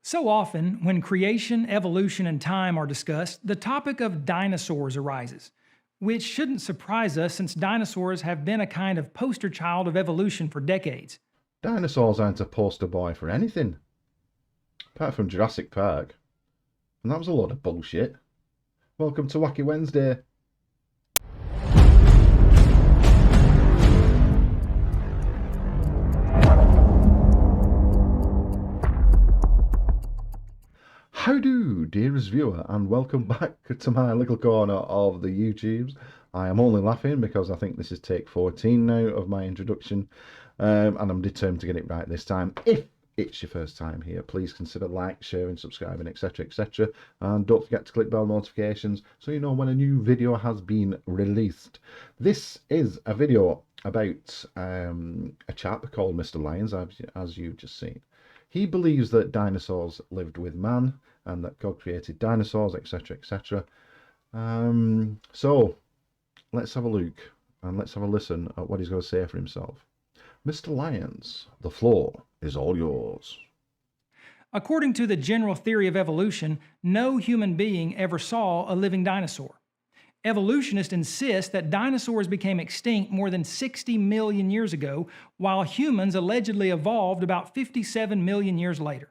So often, when creation, evolution, and time are discussed, the topic of dinosaurs arises, which shouldn't surprise us since dinosaurs have been a kind of poster child of evolution for decades. Dinosaurs aren't a poster boy for anything, apart from Jurassic Park. And that was a load of bullshit. Welcome to Wacky Wednesday. Howdo, dearest viewer, and welcome back to my little corner of the YouTubes. I am only laughing because I think this is take 14 now of my introduction, and I'm determined to get it right this time. If it's your first time here, please consider like, sharing, subscribing, etc, etc, and don't forget to click bell notifications so you know when a new video has been released. This is a video about a chap called Mr. Lyons, as you've just seen. He believes that dinosaurs lived with man and that God created dinosaurs, etc, etc. So let's have a look and let's have a listen at what he's going to say for himself. Mr. Lyons, the floor is all yours. According to the general theory of evolution, no human being ever saw a living dinosaur. Evolutionists insist that dinosaurs became extinct more than 60 million years ago, while humans allegedly evolved about 57 million years later.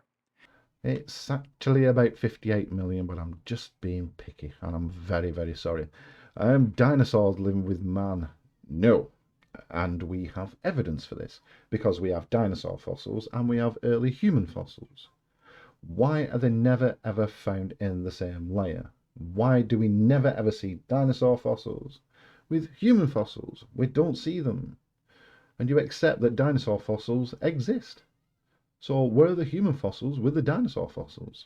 It's actually about 58 million, but I'm just being picky, and I'm very, very sorry. Dinosaurs living with man? No. And we have evidence for this, because we have dinosaur fossils and we have early human fossils. Why are they never ever found in the same layer? Why do we never ever see dinosaur fossils with human fossils? We don't see them. And you accept that dinosaur fossils exist. So where are the human fossils with the dinosaur fossils?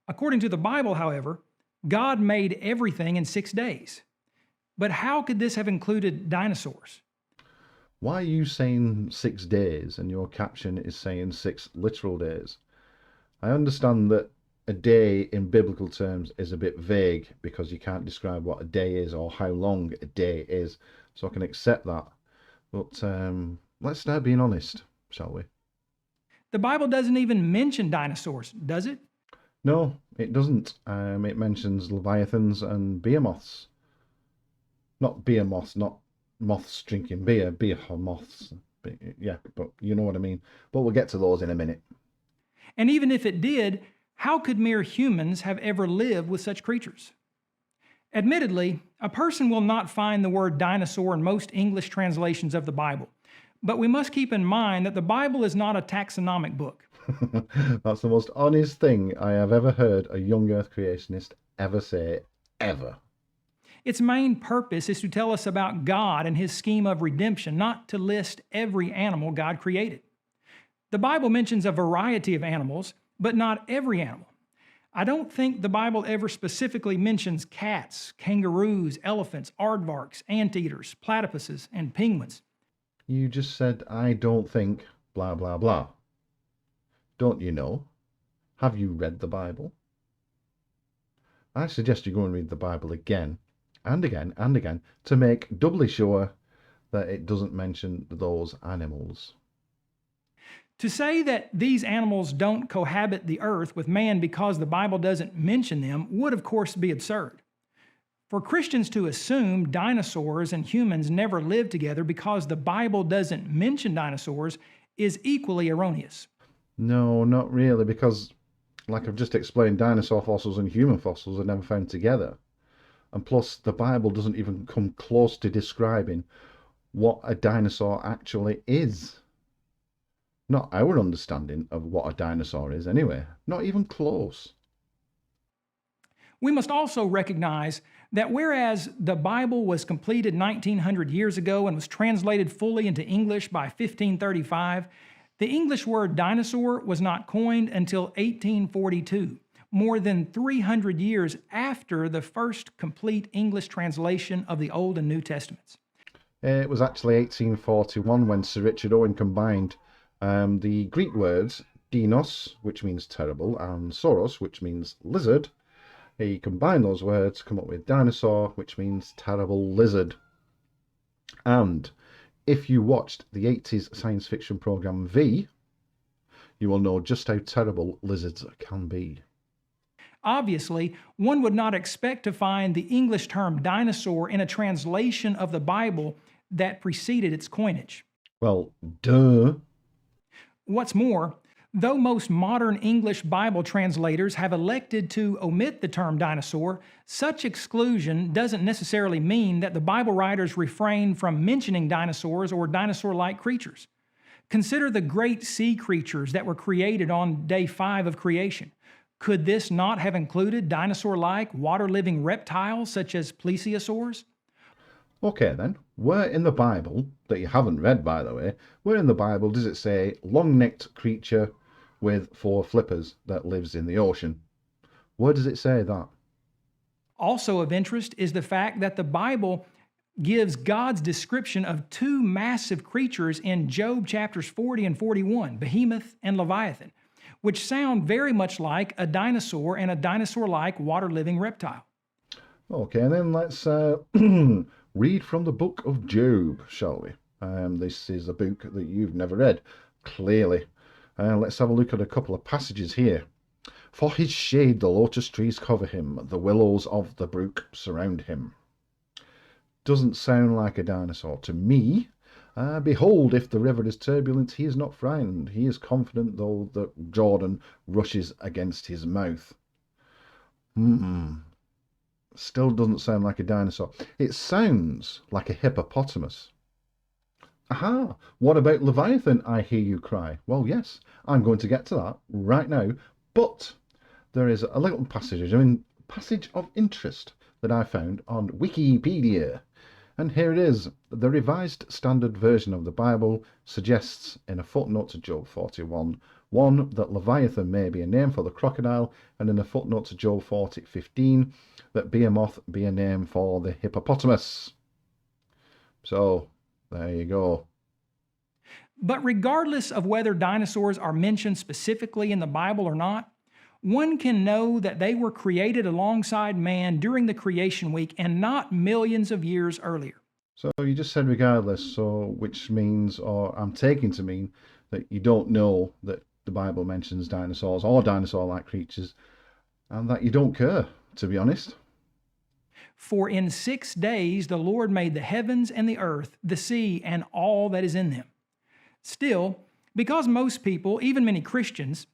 According to the Bible, however, God made everything in 6 days. But how could this have included dinosaurs? Why are you saying 6 days and your caption is saying 6 literal days? I understand that a day in biblical terms is a bit vague because you can't describe what a day is or how long a day is, so I can accept that. But let's start being honest, shall we? The Bible doesn't even mention dinosaurs, does it? No, it doesn't. It mentions leviathans and behemoths. Not behemoths, not moths drinking beer, beer moths. Yeah, but you know what I mean. But we'll get to those in a minute. And even if it did, how could mere humans have ever lived with such creatures? Admittedly, a person will not find the word dinosaur in most English translations of the Bible. But we must keep in mind that the Bible is not a taxonomic book. That's the most honest thing I have ever heard a young earth creationist ever say, ever. Its main purpose is to tell us about God and his scheme of redemption, not to list every animal God created. The Bible mentions a variety of animals, but not every animal. I don't think the Bible ever specifically mentions cats, kangaroos, elephants, aardvarks, anteaters, platypuses, and penguins. You just said, I don't think, blah, blah, blah. Don't you know? Have you read the Bible? I suggest you go and read the Bible again and again and again to make doubly sure that it doesn't mention those animals. To say that these animals don't cohabit the earth with man because the Bible doesn't mention them would, of course, be absurd. For Christians to assume dinosaurs and humans never lived together because the Bible doesn't mention dinosaurs is equally erroneous. No, not really, because, like I've just explained, dinosaur fossils and human fossils are never found together. And plus, the Bible doesn't even come close to describing what a dinosaur actually is. Not our understanding of what a dinosaur is, anyway. Not even close. We must also recognize that whereas the Bible was completed 1900 years ago and was translated fully into English by 1535, the English word dinosaur was not coined until 1842, more than 300 years after the first complete English translation of the Old and New Testaments. It was actually 1841 when Sir Richard Owen combined the Greek words dinos, which means terrible, and sauros, which means lizard. He combined those words to come up with dinosaur, which means terrible lizard. And if you watched the 80s science fiction program V, you will know just how terrible lizards can be. Obviously, one would not expect to find the English term dinosaur in a translation of the Bible that preceded its coinage. Well, duh. What's more, though most modern English Bible translators have elected to omit the term dinosaur, such exclusion doesn't necessarily mean that the Bible writers refrain from mentioning dinosaurs or dinosaur-like creatures. Consider the great sea creatures that were created on day 5 of creation. Could this not have included dinosaur-like water-living reptiles such as plesiosaurs? Okay then, where in the Bible, that you haven't read by the way, where in the Bible does it say long-necked creature with 4 flippers that lives in the ocean? Where does it say that? Also of interest is the fact that the Bible gives God's description of 2 massive creatures in Job chapters 40 and 41, Behemoth and Leviathan, which sound very much like a dinosaur and a dinosaur-like water-living reptile. Okay, and then let's read from the book of Job, shall we? This is a book that you've never read, clearly. Let's have a look at a couple of passages here. For his shade the lotus trees cover him, the willows of the brook surround him. Doesn't sound like a dinosaur to me. Behold, if the river is turbulent, he is not frightened. He is confident, though that Jordan rushes against his mouth. Still doesn't sound like a dinosaur. It sounds like a hippopotamus. Aha! What about Leviathan, I hear you cry? Well, yes, I'm going to get to that right now. But there is a little passage of interest that I found on Wikipedia. And here it is. The Revised Standard Version of the Bible suggests in a footnote to Job 41:1 that Leviathan may be a name for the crocodile, and in a footnote to Job 40:15 that Behemoth be a name for the hippopotamus. So, there you go. But regardless of whether dinosaurs are mentioned specifically in the Bible or not, one can know that they were created alongside man during the creation week and not millions of years earlier. So you just said regardless, so which means, or I'm taking to mean, that you don't know that the Bible mentions dinosaurs or dinosaur-like creatures, and that you don't care, to be honest. For in 6 days the Lord made the heavens and the earth, the sea, and all that is in them. Still, because most people, even many Christians,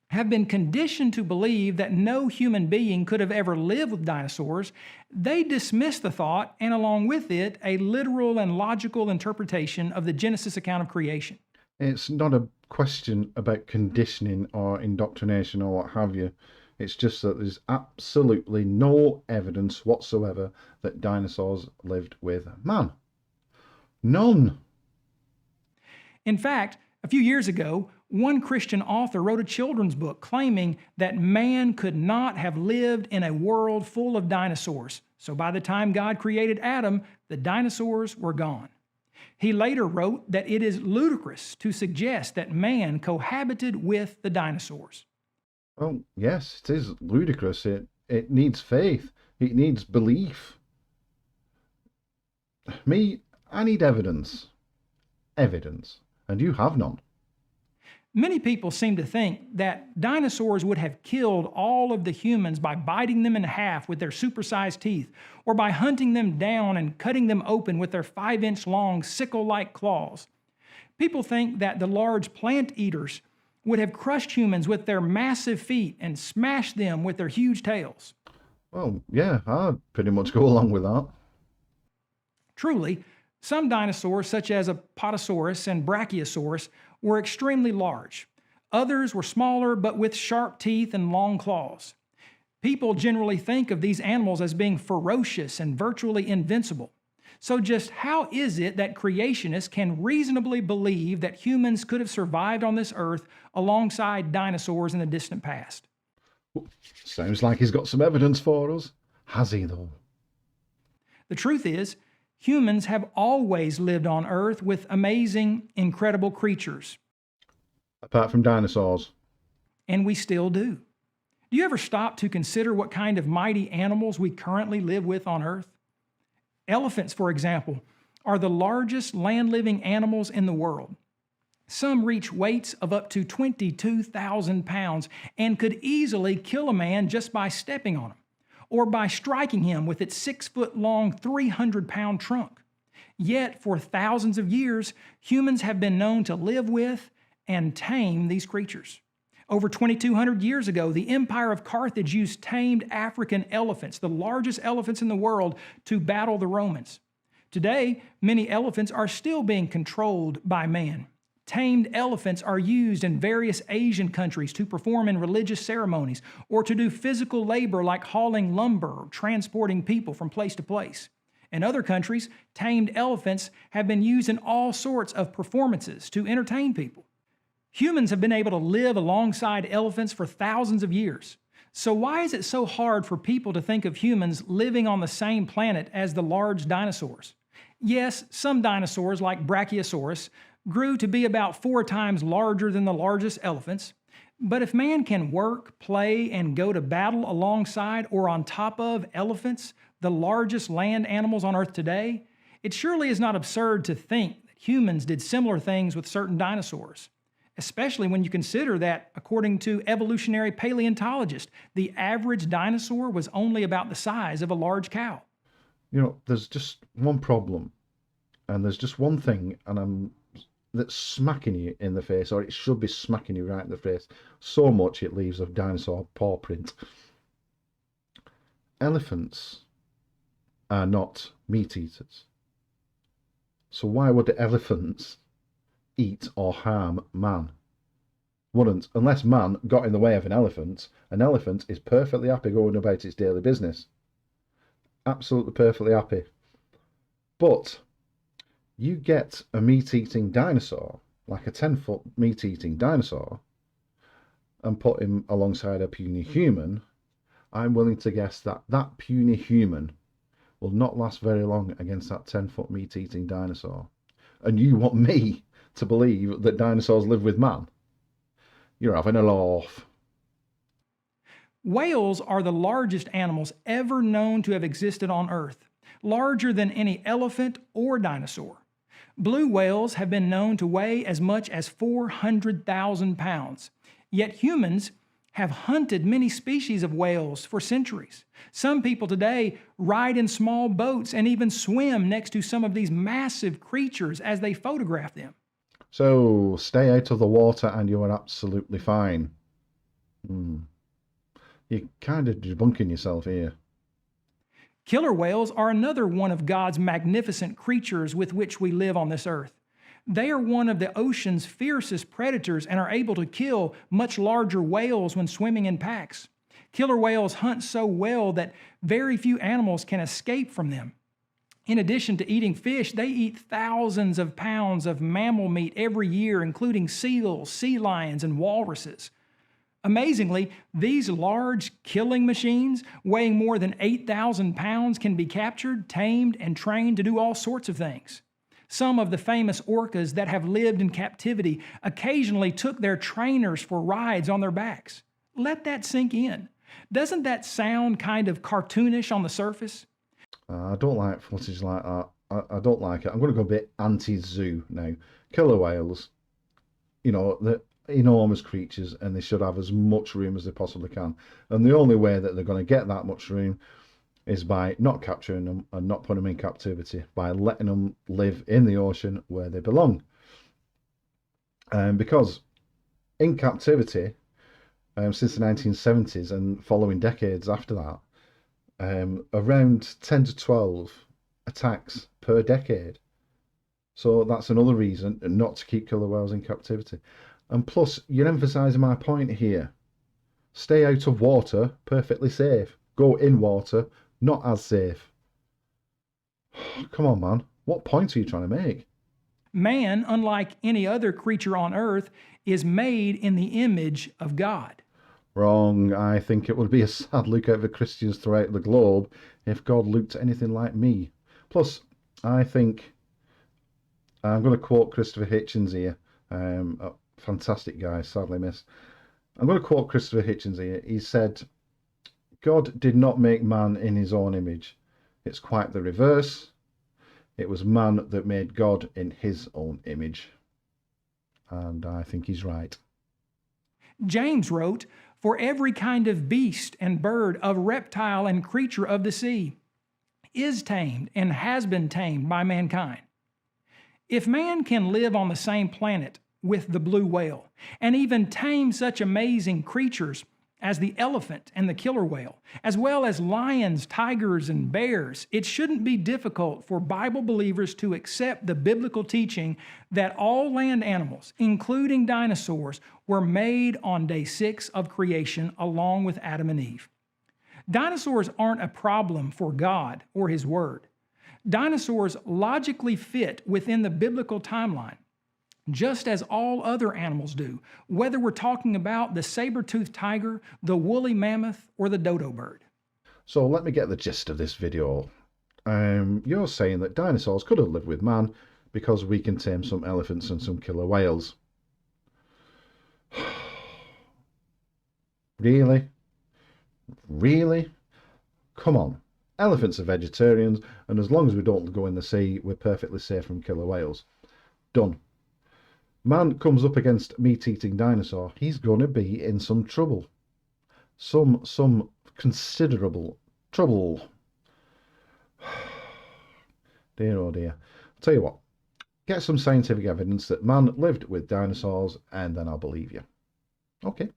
have been conditioned to believe that no human being could have ever lived with dinosaurs, they dismiss the thought and along with it a literal and logical interpretation of the Genesis account of creation. It's not a question about conditioning or indoctrination or what have you. It's just that there's absolutely no evidence whatsoever that dinosaurs lived with man. None. In fact, a few years ago, one Christian author wrote a children's book claiming that man could not have lived in a world full of dinosaurs. So by the time God created Adam, the dinosaurs were gone. He later wrote that it is ludicrous to suggest that man cohabited with the dinosaurs. Well, yes, it is ludicrous. It needs faith. It needs belief. Me, I need evidence. Evidence. And you have none. Many people seem to think that dinosaurs would have killed all of the humans by biting them in half with their supersized teeth, or by hunting them down and cutting them open with their 5-inch long sickle-like claws. People think that the large plant eaters would have crushed humans with their massive feet and smashed them with their huge tails. Well, yeah, I'd pretty much go along with that. Truly, some dinosaurs, such as Apatosaurus and Brachiosaurus, were extremely large. Others were smaller but with sharp teeth and long claws. People generally think of these animals as being ferocious and virtually invincible. So just how is it that creationists can reasonably believe that humans could have survived on this earth alongside dinosaurs in the distant past? Sounds like he's got some evidence for us. Has he, though? The truth is, humans have always lived on Earth with amazing, incredible creatures. Apart from dinosaurs. And we still do. Do you ever stop to consider what kind of mighty animals we currently live with on Earth? Elephants, for example, are the largest land-living animals in the world. Some reach weights of up to 22,000 pounds and could easily kill a man just by stepping on him or by striking him with its 6-foot-long, 300-pound trunk. Yet, for thousands of years, humans have been known to live with and tame these creatures. Over 2,200 years ago, the Empire of Carthage used tamed African elephants, the largest elephants in the world, to battle the Romans. Today, many elephants are still being controlled by man. Tamed elephants are used in various Asian countries to perform in religious ceremonies or to do physical labor like hauling lumber or transporting people from place to place. In other countries, tamed elephants have been used in all sorts of performances to entertain people. Humans have been able to live alongside elephants for thousands of years. So why is it so hard for people to think of humans living on the same planet as the large dinosaurs? Yes, some dinosaurs, like Brachiosaurus, grew to be about 4 times larger than the largest elephants. But if man can work, play, and go to battle alongside or on top of elephants, the largest land animals on Earth today, it surely is not absurd to think that humans did similar things with certain dinosaurs. Especially when you consider that, according to evolutionary paleontologists, the average dinosaur was only about the size of a large cow. You know, there's just one problem, and there's just one thing, that's smacking you in the face, or it should be smacking you right in the face, so much it leaves a dinosaur paw print. Elephants are not meat eaters. So why would the elephants eat or harm man? Wouldn't, unless man got in the way of an elephant. An elephant is perfectly happy going about its daily business. Absolutely perfectly happy. But you get a meat-eating dinosaur, like a 10-foot meat-eating dinosaur, and put him alongside a puny human, I'm willing to guess that that puny human will not last very long against that 10-foot meat-eating dinosaur. And you want me to believe that dinosaurs live with man? You're having a laugh. Whales are the largest animals ever known to have existed on Earth, larger than any elephant or dinosaur. Blue whales have been known to weigh as much as 400,000 pounds. Yet humans have hunted many species of whales for centuries. Some people today ride in small boats and even swim next to some of these massive creatures as they photograph them. So stay out of the water and you are absolutely fine. You're kind of debunking yourself here. Killer whales are another one of God's magnificent creatures with which we live on this earth. They are one of the ocean's fiercest predators and are able to kill much larger whales when swimming in packs. Killer whales hunt so well that very few animals can escape from them. In addition to eating fish, they eat thousands of pounds of mammal meat every year, including seals, sea lions, and walruses. Amazingly, these large killing machines, weighing more than 8,000 pounds, can be captured, tamed, and trained to do all sorts of things. Some of the famous orcas that have lived in captivity occasionally took their trainers for rides on their backs. Let that sink in. Doesn't that sound kind of cartoonish on the surface? I don't like footage like that. I don't like it. I'm going to go a bit anti-zoo now. Killer whales, you know, they're enormous creatures and they should have as much room as they possibly can. And the only way that they're going to get that much room is by not capturing them and not putting them in captivity, by letting them live in the ocean where they belong. Because in captivity, since the 1970s and following decades after that, around 10 to 12 attacks per decade. So that's another reason not to keep killer whales in captivity. And plus, you're emphasising my point here. Stay out of water, perfectly safe. Go in water, not as safe. Come on, man. What point are you trying to make? Man, unlike any other creature on earth, is made in the image of God. Wrong. I think it would be a sad look at the Christians throughout the globe if God looked anything like me. Plus, I think, I'm going to quote Christopher Hitchens here, a fantastic guy, sadly missed. I'm going to quote Christopher Hitchens here. He said, God did not make man in his own image. It's quite the reverse. It was man that made God in his own image. and I think he's right. James wrote, "For every kind of beast and bird, of reptile and creature of the sea, is tamed and has been tamed by mankind." If man can live on the same planet with the blue whale, and even tame such amazing creatures as the elephant and the killer whale, as well as lions, tigers, and bears, it shouldn't be difficult for Bible believers to accept the biblical teaching that all land animals, including dinosaurs, were made on day 6 of creation along with Adam and Eve. Dinosaurs aren't a problem for God or His Word. Dinosaurs logically fit within the biblical timeline, just as all other animals do, whether we're talking about the saber-toothed tiger, the woolly mammoth, or the dodo bird. So let me get the gist of this video. You're saying that dinosaurs could have lived with man because we can tame some elephants and some killer whales. Really? Really? Come on. Elephants are vegetarians, and as long as we don't go in the sea, we're perfectly safe from killer whales. Done. Man comes up against meat-eating dinosaur, he's going to be in some trouble. Some considerable trouble. Dear oh dear. I'll tell you what, get some scientific evidence that man lived with dinosaurs, and then I'll believe you. Okay.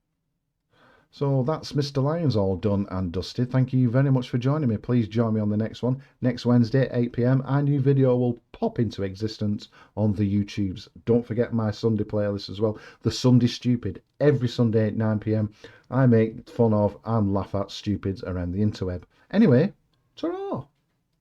So that's Mr. Lions all done and dusted. Thank you very much for joining me. Please join me on the next one. Next Wednesday, 8 PM. A new video will pop into existence on the YouTubes. Don't forget my Sunday playlist as well. The Sunday Stupid. Every Sunday at 9 PM. I make fun of and laugh at stupids around the interweb. Anyway, ta-ra!